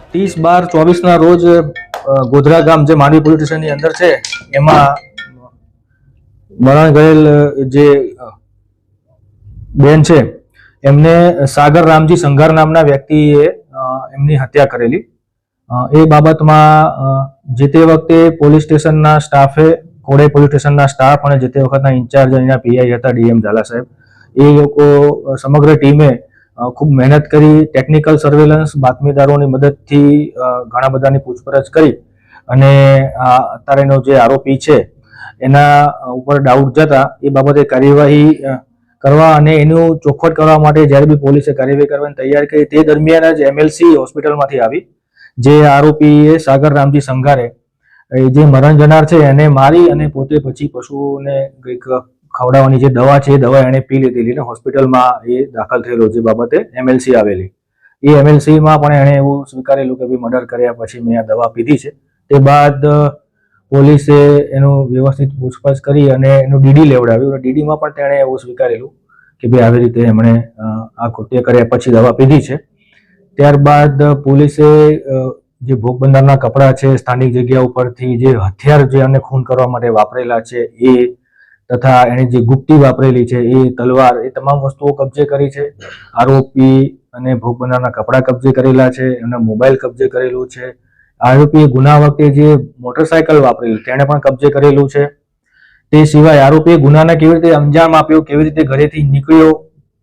₹30/12/24 રોજ ગોધરા ગામ જે માંડવી પોલીસ સ્ટેશનની અંદર છે એમાં મરણ ગયેલ જે બેન છે એમને સાગર રામજી સંઘાર નામના વ્યક્તિએ એમની હત્યા કરેલી. એ બાબતમાં જે તે વખતે પોલીસ સ્ટેશનના સ્ટાફે, કોડે પોલીસ સ્ટેશનના સ્ટાફ અને જે તે વખતના ઇન્ચાર્જ અહીંના પીઆઈ હતા ડીએમ ઝાલા સાહેબ, એ લોકો સમગ્ર ટીમે ખૂબ મહેનત કરી, ટેકનિકલ સર્વેલન્સ, બાતમીદારોની મદદથી ઘણા બધાની પૂછપરછ કરી અને અત્યારેનો જે આરોપી છે એના ઉપર ડાઉટ જતા એ બાબતે કાર્યવાહી કરવા અને એનું ચોખવટ કરવા માટે જ્યારે બી પોલીસે કાર્યવાહી કરવાની તૈયાર કરી તે દરમિયાન જ એમએલસી હોસ્પિટલમાંથી આવી જે આરોપીએ સાગર રામજી સંઘારે જે મરણ જનાર છે એને મારી અને પોતે પછી પશુઓને કંઈક ખવડાવવાની જે દવા છે એ દવા એણે પી લીધેલી ને હોસ્પિટલમાં એ દાખલ થયેલો, જે બાબતે એમએલસી આવેલી. એ એમએલસીમાં પણ એણે એવું સ્વીકારેલું કે ભાઈ મર્ડર કર્યા પછી મેં આ દવા પીધી છે. તે બાદ પોલીસે એનું વ્યવસ્થિત પૂછપરછ કરી અને એનું ડીડી લેવડાવ્યું અને ડીડીમાં પણ તેણે એવું સ્વીકારેલું કે ભાઈ આવી રીતે એમણે આ કૃત્ય કર્યા પછી દવા પીધી છે. ત્યારબાદ પોલીસે જે ભોગ બનનારના કપડાં છે, સ્થાનિક જગ્યા ઉપરથી જે હથિયાર જે એને ખૂન કરવા માટે વાપરેલા છે એ તથા એણે જે ગુપ્તી વાપરેલી છે એ તલવાર, એ તમામ વસ્તુઓ કબજે કરી છે. આરોપી અને ભોગ બનનારના કપડાં કબજે કરેલા છે, એમના મોબાઈલ કબજે કરેલું છે. આરોપીએ ગુના વખતે જે મોટરસાયકલ વાપરેલું તેણે પણ કબજે કરેલું છે. તે સિવાય આરોપીએ ગુનાને કેવી રીતે અંજામ આપ્યો, કેવી રીતે ઘરેથી નીકળ્યો,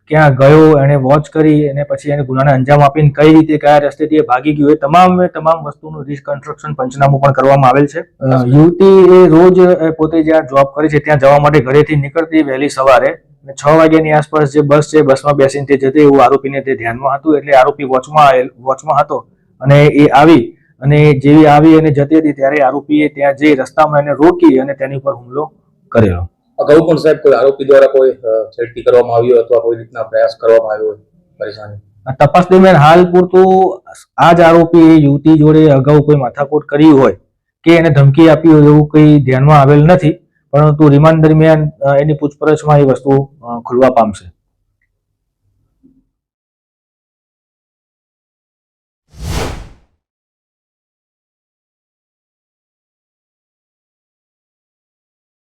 ક્યાં ગયો, એને વોચ કરી અને પછી એને ગુનાને અંજામ આપીને કઈ રીતે કયા રસ્તેથી એ ભાગી ગયો, એ તમામ વસ્તુનું રિકન્સ્ટ્રક્શન પંચનામું પણ કરવામાં આવેલ છે. યુવતી એ રોજ પોતે જ્યાં જોબ કરે છે ત્યાં જવા માટે ઘરેથી નીકળતી વહેલી સવારે 6 વાગ્યાની આસપાસ જે બસ છે બસમાં બેસીને તે જતી એવું આરોપીને તે ધ્યાનમાં હતું. એટલે આરોપી વોચમાં હતો અને એ આવી અને જેવી આવી અને જતી હતી ત્યારે આરોપીએ ત્યાં જઈ રસ્તામાં એને રોકી અને તેની ઉપર હુમલો કરેલો. અગાઉ પણ સાહેબ કોઈ આરોપી દ્વારા કોઈ છેડતી કરવામાં આવ્યો અથવા કોઈ રીતના પ્રયાસ કરવામાં આવ્યો પરેશાની? તપાસ દરમિયાન હાલ પૂરતું આ જ આરોપી યુવતી જોડે અગાઉ કોઈ માથાકૂટ કરી હોય કે એને ધમકી આપી હોય એવું કંઈ ધ્યાનમાં આવેલ નથી, પરંતુ રિમાન્ડ દરમિયાન એની પૂછપરછમાં એ વસ્તુ ખુલવા પામશે.